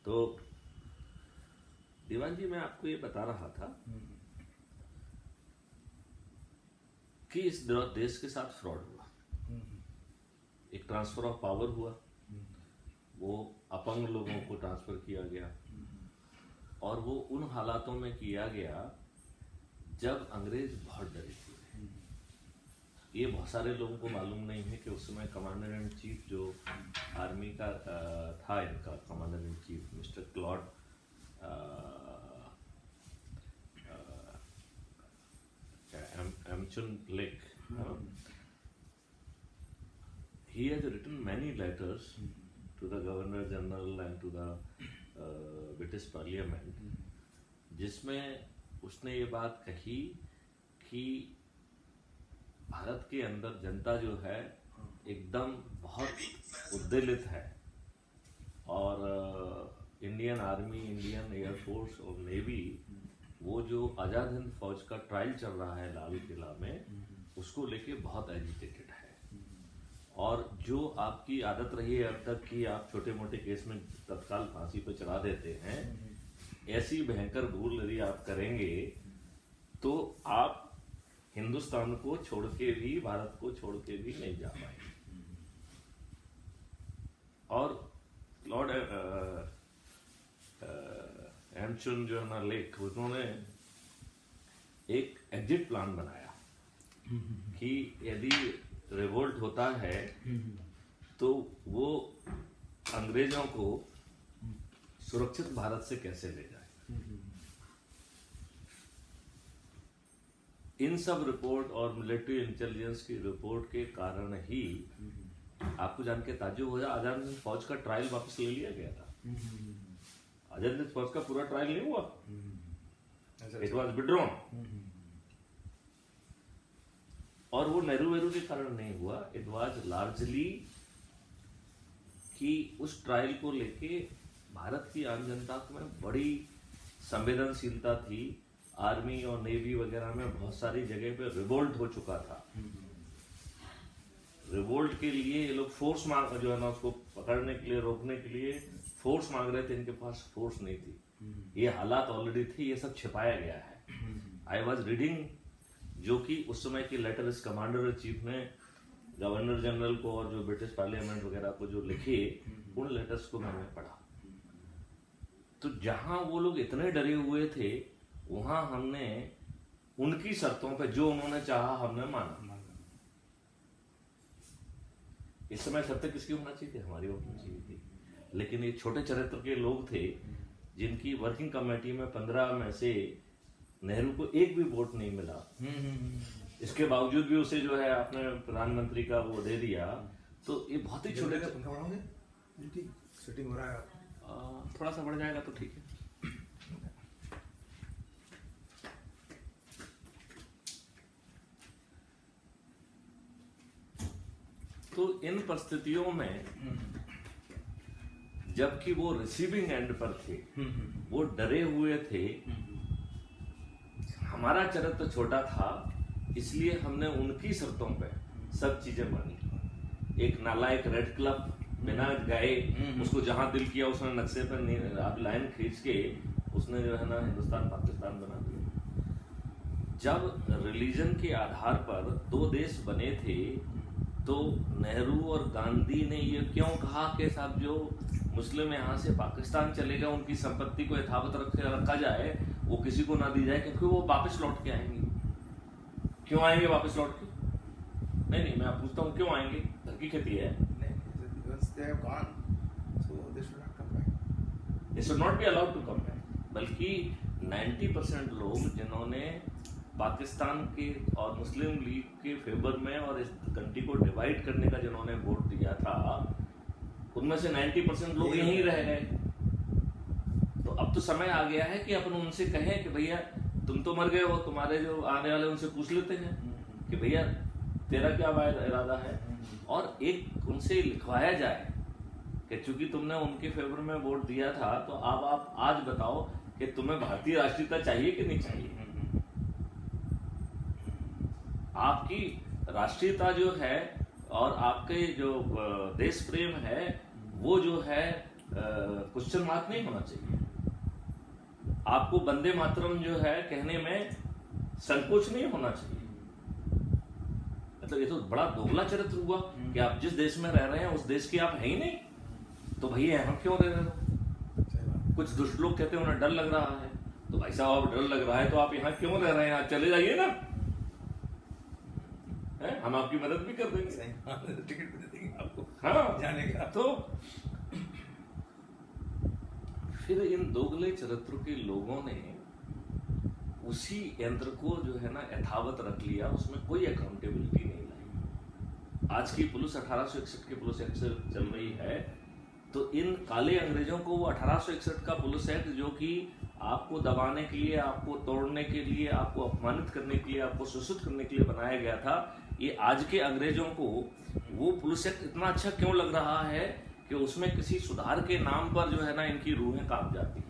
तो दीवान जी, मैं आपको ये बता रहा था कि इस देश के साथ फ्रॉड हुआ। एक ट्रांसफर ऑफ पावर हुआ, वो अपंग लोगों को ट्रांसफर किया गया, और वो उन हालातों में किया गया जब अंग्रेज बहुत डरे थे। ये बहुत सारे लोगों को मालूम नहीं है कि उस समय कमांडर इन चीफ जो आर्मी का था, इनका commander in chief mister Claude Auchinleck, he has written many letters to the Governor General and to the British Parliament, जिसमें उसने ये बात कही कि भारत के अंदर जनता जो है एकदम बहुत उद्वेलित है, और इंडियन आर्मी, इंडियन एयरफोर्स और नेवी, वो जो आज़ाद हिंद फौज का ट्रायल चल रहा है लाल किला में, उसको लेके बहुत एजिटेटेड है। और जो आपकी आदत रही है अब तक कि आप छोटे मोटे केस में तत्काल फांसी पर चढ़ा देते हैं, ऐसी भयंकर भूल यदि आप करेंगे तो आप हिंदुस्तान को छोड़ के भी, भारत को छोड़ के भी नहीं जा पाएंगे। और लॉर्ड एमचुन जो है ना लेक, उन्होंने एक एग्जिट प्लान बनाया कि यदि रिवोल्ट होता है तो वो अंग्रेजों को सुरक्षित भारत से कैसे ले जाए। इन सब रिपोर्ट और मिलिट्री इंटेलिजेंस की रिपोर्ट के कारण ही आपको जान के ताज्जुब हो जाए, आजाद हिंद फौज का ट्रायल वापस ले लिया गया था। आजाद हिंद फौज का पूरा ट्रायल नहीं हुआ, इट वॉज विड्रॉन। और वो नेहरू के कारण नहीं हुआ, इट वॉज लार्जली कि उस ट्रायल को लेके भारत की आम जनता में बड़ी संवेदनशीलता थी। आर्मी और नेवी वगैरह में बहुत सारी जगह पे रिवोल्ट हो चुका था। रिवोल्ट के लिए ये लोग फोर्स मांग, जो है ना, उसको पकड़ने के लिए, रोकने के लिए फोर्स मांग रहे थे, इनके पास फोर्स नहीं थी। ये हालात ऑलरेडी थी, ये सब छिपाया गया है। आई वॉज रीडिंग, जो कि उस समय की लेटर इस कमांडर चीफ ने गवर्नर जनरल को और जो ब्रिटिश पार्लियामेंट वगैरह को जो लिखे, उन लेटर्स को मैंने पढ़ा। तो जहां वो लोग इतने डरे हुए थे, वहां हमने उनकी शर्तों पे जो उन्होंने चाहा हमने माना। इस समय शर्तें किसकी होना चाहिए थी? हमारी होनी चाहिए थी। लेकिन ये छोटे चरित्र के लोग थे जिनकी वर्किंग कमेटी में 15 में से नेहरू को एक भी वोट नहीं मिला। इसके बावजूद भी उसे जो है आपने प्रधानमंत्री का वो दे दिया। तो ये बहुत ही छोटे सेटिंग हो रहा है, थोड़ा सा बढ़ जाएगा तो ठीक है। तो इन परिस्थितियों में जबकि वो रिसीविंग एंड पर थे, वो डरे हुए थे। हमारा चरित्र छोटा था, इसलिए हमने उनकी शर्तों पे सब चीजें मानी। एक नालायक रेड क्लब बिना गए, उसको जहां दिल किया उसने नक्शे पर आप लाइन खींच के उसने जो है ना हिंदुस्तान पाकिस्तान बना दिया। जब रिलीजन के आधार पर दो देश बने थे, तो नेहरू और गांधी ने ये क्यों कहा कि साहब जो मुस्लिम यहाँ से पाकिस्तान चले गए, उनकी संपत्ति को यथावत रखा जाए, वो किसी को ना दी जाए, क्योंकि वो वापस लौट के आएंगे। क्यों आएंगे वापस लौट के? नहीं, मैं पूछता हूँ क्यों आएंगे? घर की खेती है। They should not be allowed to come back. बल्कि 90% लोग जिन्होंने पाकिस्तान के और मुस्लिम लीग के फेवर में और इस कंट्री को डिवाइड करने का जिन्होंने वोट दिया था, उनमें से 90% लोग यहीं रह गए। तो अब तो समय आ गया है कि अपन उनसे कहें कि भैया तुम तो मर गए हो, तुम्हारे जो आने वाले उनसे पूछ लेते हैं कि भैया तेरा क्या इरादा है, और एक उनसे लिखवाया जाए कि चूंकि तुमने उनके फेवर में वोट दिया था, तो अब आप आज बताओ कि तुम्हें भारतीय राष्ट्रीयता चाहिए कि नहीं चाहिए। आपकी राष्ट्रीयता जो है और आपके जो देश प्रेम है, वो जो है क्वेश्चन मार्क नहीं होना चाहिए। आपको वंदे मातरम जो है कहने में संकोच नहीं होना चाहिए। मतलब ये तो बड़ा दोगला चरित्र हुआ कि आप जिस देश में रह रहे हैं उस देश के आप हैं ही नहीं, तो भैया यहाँ क्यों रह रहे हो? कुछ दुष्ट लोग कहते हैं उन्हें डर लग रहा है, तो भाई साहब आप डर लग रहा है तो आप यहाँ क्यों रह रहे हैं? आप चले जाइए ना, है? हम आपकी मदद भी कर देंगे, टिकट भी दे देंगे आपको हाँ जाने का। तो फिर इन दोगले चरित्रों के लोगों ने उसी यंत्र को जो है ना यथावत रख लिया, उसमें कोई अकाउंटेबिलिटी नहीं लाई। आज की पुलिस 1861 की पुलिस एक्ट से चल रही है, तो इन काले अंग्रेजों को वो 1861 का पुलिस एक्ट जो कि आपको दबाने के लिए, आपको तोड़ने के लिए, आपको अपमानित करने के लिए, आपको शोषित करने के लिए बनाया गया था, ये आज के अंग्रेजों को वो पुलिस एक्ट इतना अच्छा क्यों लग रहा है कि उसमें किसी सुधार के नाम पर जो है ना इनकी रूहें कांप जाती हैं।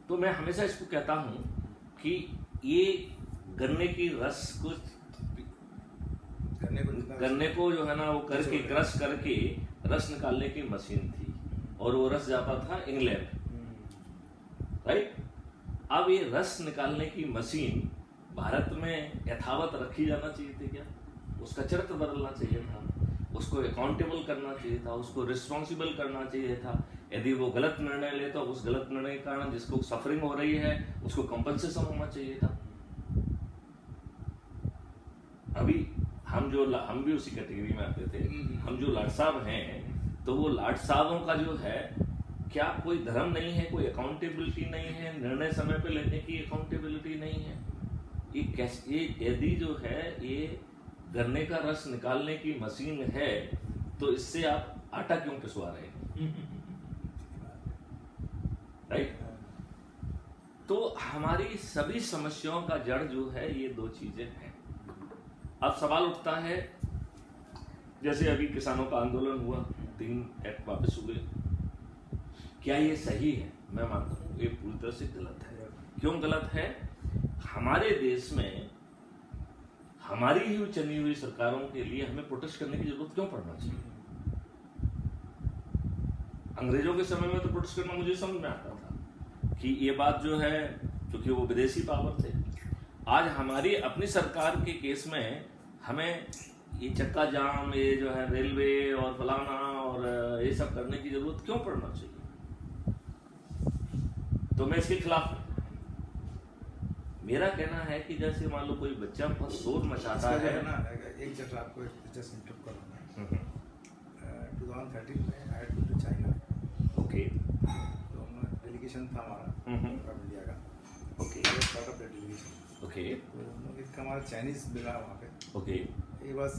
तो मैं हमेशा इसको कहता हूं कि ये गन्ने की रस को गन्ने को जो है ना वो करके क्रश करके रस निकालने की मशीन थी, और वो रस जाता था इंग्लैंड, राइट। अब ये रस निकालने की मशीन भारत में यथावत रखी जाना चाहिए थी क्या? उसका चरित्र बदलना चाहिए था, उसको अकाउंटेबल करना चाहिए था, उसको रिस्पॉन्सिबल करना चाहिए था। यदि वो गलत निर्णय ले तो उस गलत निर्णय के कारण जिसको सफरिंग हो रही है उसको कंपनसेशन होना चाहिए था। अभी हम भी उसी कैटेगरी में आते थे। हम जो लाट साहब हैं, तो वो लाट साहबों का जो है क्या कोई धर्म नहीं है, कोई अकाउंटेबिलिटी नहीं है, निर्णय समय पे लेने की अकाउंटेबिलिटी नहीं है। ये कैसे, ये यदि जो है ये गन्ने का रस निकालने की मशीन है, तो इससे आप आटा क्यों पिसवा रहे हैं, राइट? तो हमारी सभी समस्याओं का जड़ जो है ये दो चीजें हैं। अब सवाल उठता है, जैसे अभी किसानों का आंदोलन हुआ, 3 एक्ट वापस हुए, क्या ये सही है? मैं मानता हूँ ये पूरी तरह से गलत है। क्यों गलत है? हमारे देश में हमारी ही चुनी हुई सरकारों के लिए हमें प्रोटेस्ट करने की जरूरत क्यों पड़ना चाहिए? अंग्रेजों के समय में तो प्रोटेस्ट करना मुझे समझ में आता था कि ये बात जो है, क्योंकि वो विदेशी पावर थे। आज हमारी अपनी सरकार के केस में हमें ये चक्का जाम, ये जो है रेलवे और फलाना और ये सब करने की जरूरत क्यों पड़ना चाहिए? तो मैं इसके खिलाफ हूं। मेरा कहना है कि जैसे मान लो कोई बच्चा बहुत शोर मचाता है ना, एक जगह आपको जस्ट इंटरप्ट करूंगा। 2013 में I had to China. Okay. तो हम डेलीगेशन था हमारा इंडिया का। Okay. Part of the delegation. Okay. तो एक हमारा चाइनीज मिला वहाँ पे। ओके। ये बस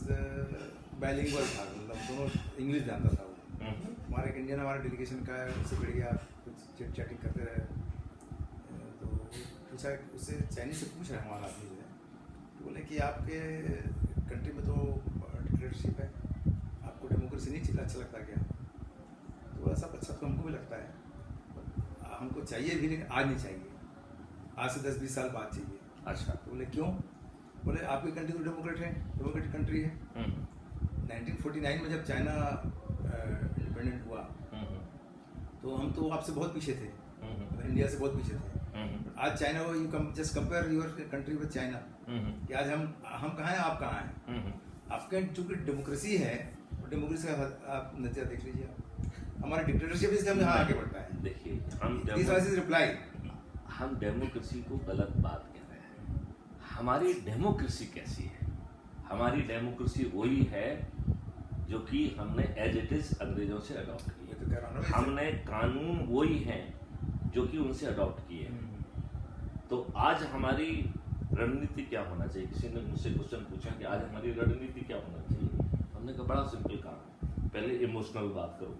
बाइलिंगुअल था, मतलब दोनों इंग्लिश जानता था वो। हमारा एक इंडियन हमारे डेलीगेशन का है, उससे बढ़ गया, कुछ चिट चैटिंग करते रहे। तो पूछा, उससे चाइनीज से पूछ रहा है हमारा आदमी जो है, तो बोले कि आपके कंट्री में तो डिक्टेटरशिप है, आपको डेमोक्रेसी नहीं अच्छा लगता क्या? तो ऐसा अच्छा तो हमको भी लगता है, हमको चाहिए भी, लेकिन आज नहीं चाहिए, आज से 10-20 साल बाद चाहिए। अच्छा। तो बोले क्यों? बोले आपकी कंट्री तो डेमोक्रेट है, डेमोक्रेटिक कंट्री है। 1949 में जब चाइना इंडिपेंडेंट हुआ, तो हम तो आपसे बहुत पीछे थे, इंडिया से बहुत पीछे थे। आज China, you come just compare your country with China, कि आज हम कहाँ हैं, आप कहाँ हैं। आपके चूंकि डेमोक्रेसी है, डेमोक्रेसी का आप नतीजा देख लीजिए। हमारा डिक्टेटरशिप इसलिए हम यहाँ आगे बढ़ता है। देखिए, हम डेमोक्रेसी को गलत बात कह रहे हैं। हमारी डेमोक्रेसी कैसी है? हमारी डेमोक्रेसी वही है जो कि हमने एज इट इज अंग्रेजों से अडॉप्ट की है। हमने कानून वही हैं जो कि उनसे अडॉप्ट किए हैं। तो आज हमारी रणनीति क्या होना चाहिए? किसी ने मुझसे क्वेश्चन पूछा कि आज हमारी रणनीति क्या होना चाहिए। हमने कहा बड़ा सिंपल काम, पहले इमोशनल बात करो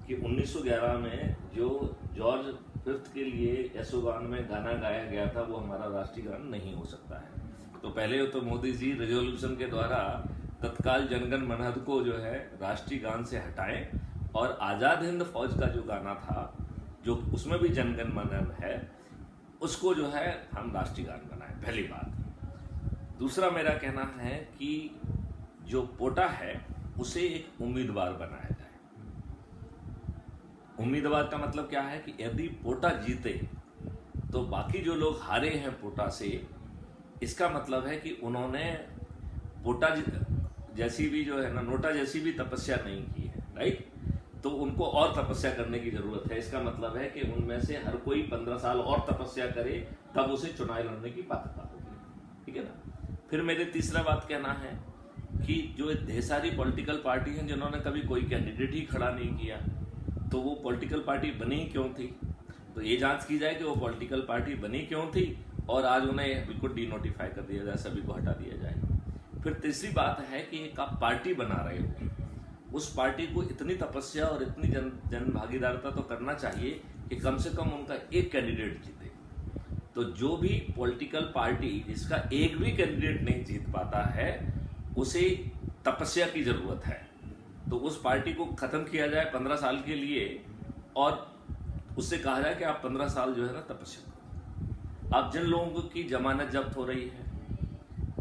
कि 1911 में जो जॉर्ज फिफ्थ के लिए यशोगान में गाना गाया गया था वो हमारा राष्ट्रीय गान नहीं हो सकता है। तो पहले तो मोदी जी रेजोल्यूशन के द्वारा तत्काल जनगण मन को जो है राष्ट्रीय गान से हटाएं, और आज़ाद हिंद फौज का जो गाना था, जो उसमें भी जनगण मन है, उसको जो है हम राष्ट्रीय गान बनाएं, पहली बात। दूसरा मेरा कहना है कि जो पोटा है उसे एक उम्मीदवार बनाया जाए। उम्मीदवार का मतलब क्या है कि यदि पोटा जीते तो बाकी जो लोग हारे हैं पोटा से, इसका मतलब है कि उन्होंने पोटा जैसी भी जो है ना, नोटा जैसी भी तपस्या नहीं की है, राइट। तो उनको और तपस्या करने की जरूरत है। इसका मतलब है कि उनमें से हर कोई 15 साल और तपस्या करे, तब उसे चुनाव लड़ने की पात्रता होगी, ठीक है ना। फिर मेरे तीसरा बात कहना है कि जो ढेर सारी पॉलिटिकल पार्टी हैं जिन्होंने कभी कोई कैंडिडेट ही खड़ा नहीं किया, तो वो पॉलिटिकल पार्टी बनी क्यों थी, तो ये जांच की जाए कि वो पॉलिटिकल पार्टी बनी क्यों थी, और आज उन्हें बिल्कुल डीनोटिफाई कर दिया जाए, सभी को हटा दिया जाए। फिर तीसरी बात है कि एक आप पार्टी बना रहे हो, उस पार्टी को इतनी तपस्या और इतनी जन भागीदारता तो करना चाहिए कि कम से कम उनका एक कैंडिडेट जीते। तो जो भी पॉलिटिकल पार्टी जिसका एक भी कैंडिडेट नहीं जीत पाता है, उसे तपस्या की जरूरत है। तो उस पार्टी को खत्म किया जाए 15 साल के लिए, और उससे कहा जाए कि आप 15 साल जो है ना तपस्या करो। अब जिन लोगों की जमानत जब्त हो रही है,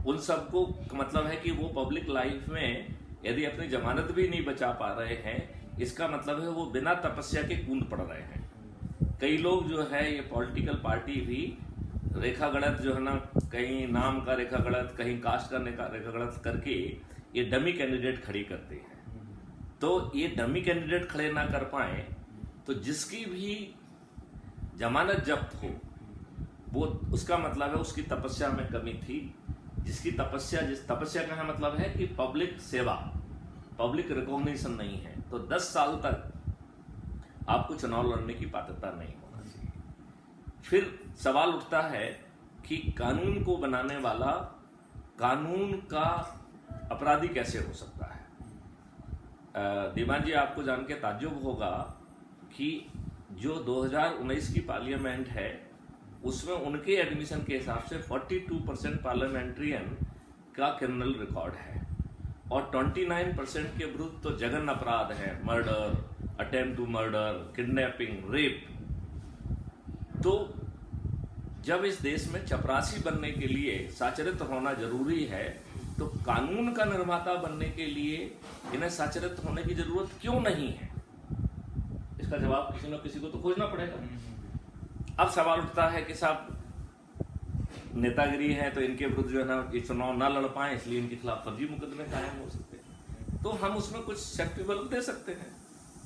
उन सबको मतलब है कि वो पब्लिक लाइफ में यदि अपनी जमानत भी नहीं बचा पा रहे हैं, इसका मतलब है वो बिना तपस्या के कूद पड़ रहे हैं। कई लोग जो है ये पॉलिटिकल पार्टी भी रेखा गलत जो है ना, कहीं नाम का रेखा गलत, कहीं कास्ट का रेखा गलत करके ये डमी कैंडिडेट खड़ी करते हैं। तो ये डमी कैंडिडेट खड़े ना कर पाए तो जिसकी भी जमानत जब्त हो, वो उसका मतलब है उसकी तपस्या में कमी थी। जिस तपस्या का है मतलब है कि पब्लिक सेवा, पब्लिक रिकॉग्निशन नहीं है, तो 10 साल तक आपको चुनाव लड़ने की पात्रता नहीं होना चाहिए। फिर सवाल उठता है कि कानून को बनाने वाला कानून का अपराधी कैसे हो सकता है। दीवान जी, आपको जान के ताज्जुब होगा कि जो 2019 की पार्लियामेंट है, उसमें उनके एडमिशन के हिसाब से 42% पार्लियामेंट्रियन का क्रिमिनल रिकॉर्ड है, और 29% के विरुद्ध तो जघन्य अपराध है, murder, attempt to murder, kidnapping, rape. तो जब इस देश में चपरासी बनने के लिए साचरित्र होना जरूरी है, तो कानून का निर्माता बनने के लिए इन्हें साचरित्र होने की जरूरत क्यों नहीं है? इसका जवाब किसी न किसी को तो खोजना पड़ेगा। अब सवाल उठता है कि साहब नेतागिरी है, तो इनके विरुद्ध जो है ना ये चुनाव ना लड़ पाए, इसलिए इनके खिलाफ फर्जी मुकदमे कायम हो सकते हैं। तो हम उसमें कुछ सेफ्टी बल्ब दे सकते हैं।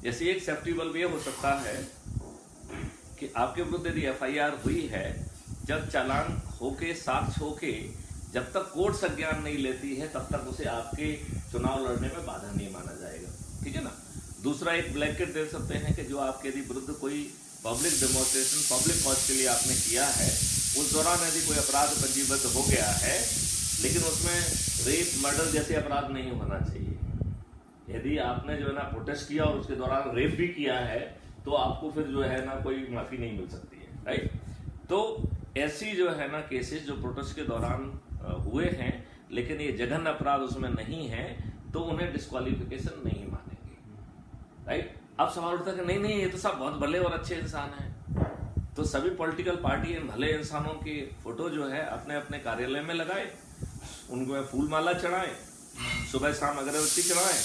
जैसे एक सेफ्टी बल्ब ये हो सकता है कि आपके विरुद्ध यदि FIR हुई है, जब चालान होके, साक्ष्य होके, जब तक कोर्ट संज्ञान नहीं लेती है, तब तक उसे आपके चुनाव लड़ने में बाधा नहीं माना जाएगा, ठीक है ना। दूसरा एक ब्लैंकेट दे सकते हैं कि जो आपके यदि विरुद्ध कोई पब्लिक डेमोन्स्ट्रेशन, पब्लिक कॉज के लिए आपने किया है, उस दौरान यदि कोई अपराध पंजीबद्ध हो गया है, लेकिन उसमें रेप, मर्डर जैसे अपराध नहीं होना चाहिए। यदि आपने जो है ना प्रोटेस्ट किया और उसके दौरान रेप भी किया है, तो आपको फिर जो है ना कोई माफी नहीं मिल सकती है, राइट। तो ऐसी जो है ना केसेस जो प्रोटेस्ट के दौरान हुए हैं, लेकिन ये जघन्य अपराध उसमें नहीं है, तो उन्हें डिस्क्वालिफिकेशन नहीं मानेंगे, राइट। अब सवाल उठता है कि नहीं ये तो सब बहुत भले और अच्छे इंसान हैं, तो सभी पॉलिटिकल पार्टी इन भले इंसानों की फोटो जो है अपने अपने कार्यालय में लगाए, उनको फूल माला चढ़ाएं, सुबह शाम अगरबत्ती चढ़ाएं,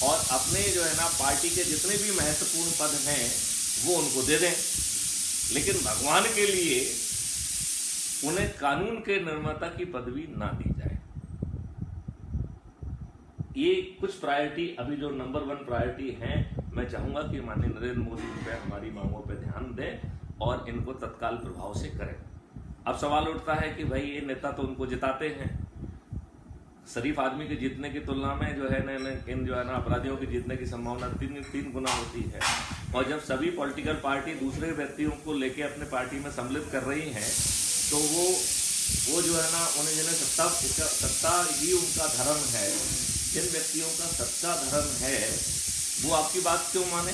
और अपने जो है ना पार्टी के जितने भी महत्वपूर्ण पद हैं वो उनको दे दें, लेकिन भगवान के लिए उन्हें कानून के निर्माता की पदवी ना दी जाए। ये कुछ प्रायोरिटी अभी जो नंबर 1 प्रायोरिटी हैं, मैं चाहूंगा कि माननीय नरेंद्र मोदी पे हमारी मांगों पे ध्यान दें और इनको तत्काल प्रभाव से करें। अब सवाल उठता है कि भाई ये नेता तो उनको जिताते हैं, शरीफ आदमी के जीतने की तुलना में जो है इन जो है ना अपराधियों के जीतने की संभावना 3 गुना होती है, और जब सभी पॉलिटिकल पार्टी दूसरे व्यक्तियों को लेके अपने पार्टी में सम्मिलित कर रही हैं, तो वो जो है ना उन्हें जिन्हें सत्ता ही उनका धर्म है, जिन व्यक्तियों का सच्चा धर्म है, वो आपकी बात क्यों माने?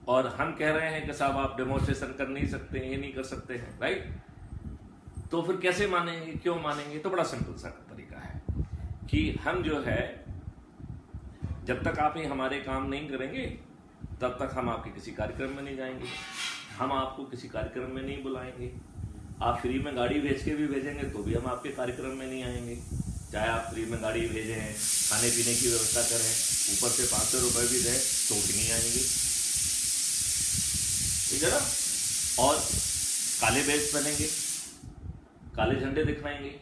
और हम कह रहे हैं कि साहब आप डेमोन्स्ट्रेशन कर नहीं सकते, ये नहीं कर सकते हैं, राइट। तो फिर कैसे मानेंगे, क्यों मानेंगे? तो बड़ा सिंपल सा तरीका है कि हम जो है जब तक आप ही हमारे काम नहीं करेंगे, तब तक हम आपके किसी कार्यक्रम में नहीं जाएंगे, हम आपको किसी कार्यक्रम में नहीं बुलाएंगे। आप फ्री में गाड़ी भेज के भी भेजेंगे तो भी हम आपके कार्यक्रम में नहीं आएंगे। चाहे आप फ्री में गाड़ी भेजें, खाने पीने की व्यवस्था करें, ऊपर से 500 रुपये भी दें तो भी नहीं आएंगे, ठीक है ना। और काले बैज पहनेंगे, काले झंडे दिखवाएंगे,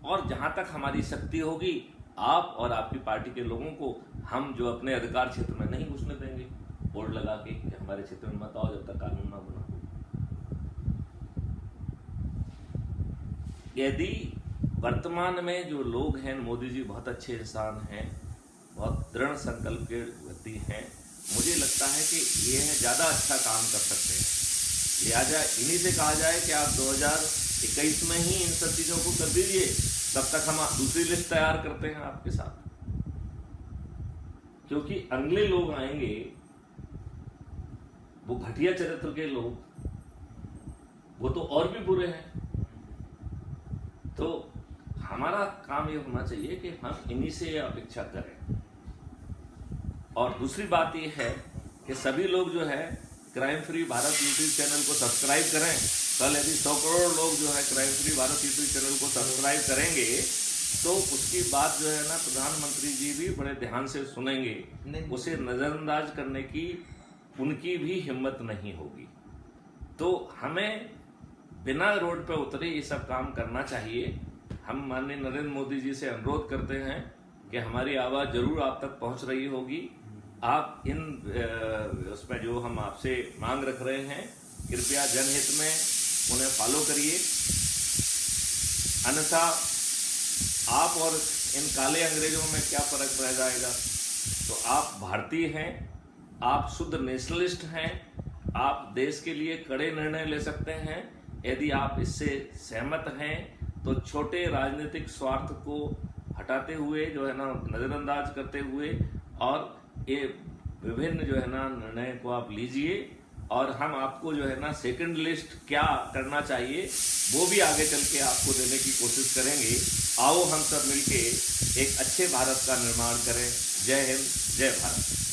और जहां तक हमारी शक्ति होगी आप और आपकी पार्टी के लोगों को हम जो अपने अधिकार क्षेत्र में नहीं घुसने देंगे, बोर्ड लगा के कि हमारे क्षेत्र में मत आओ जब तक कानून ना बना। यदि वर्तमान में जो लोग हैं, मोदी जी बहुत अच्छे इंसान हैं, बहुत दृढ़ संकल्प के व्यक्ति हैं, मुझे लगता है कि ये ज़्यादा अच्छा काम कर सकते हैं। लिहाजा इन्हीं से कहा जाए कि आप 2021 में ही इन सब चीज़ों को कर दीजिए, तब तक हम दूसरी लिस्ट तैयार करते हैं आपके साथ, क्योंकि अगले लोग आएंगे वो घटिया चरित्र के लोग, वो तो और भी बुरे हैं। तो हमारा काम ये होना चाहिए कि हम इन्हीं से अपेक्षा करें। और दूसरी बात ये है कि सभी लोग जो है crime free Bharat YouTube channel को सब्सक्राइब करें। कल यदि 100 करोड़ लोग जो है crime free Bharat YouTube channel को सब्सक्राइब करेंगे तो उसकी बात जो है ना प्रधानमंत्री जी भी बड़े ध्यान से सुनेंगे, उसे नज़रअंदाज करने की उनकी भी हिम्मत नहीं होगी। तो हमें बिना रोड पे उतरे ये सब काम करना चाहिए। हम माननीय नरेंद्र मोदी जी से अनुरोध करते हैं कि हमारी आवाज़ जरूर आप तक पहुंच रही होगी। आप इन उसमें जो हम आपसे मांग रख रहे हैं, कृपया जनहित में उन्हें फॉलो करिए, अन्यथा आप और इन काले अंग्रेजों में क्या फर्क रह जाएगा। तो आप भारतीय हैं, आप शुद्ध नेशनलिस्ट हैं, आप देश के लिए कड़े निर्णय ले सकते हैं। यदि आप इससे सहमत हैं तो छोटे राजनीतिक स्वार्थ को हटाते हुए जो है ना नज़रअंदाज करते हुए और ये विभिन्न जो है ना निर्णय को आप लीजिए, और हम आपको जो है ना सेकंड लिस्ट क्या करना चाहिए वो भी आगे चल के आपको देने की कोशिश करेंगे। आओ हम सब मिलके एक अच्छे भारत का निर्माण करें। जय हिंद, जय भारत।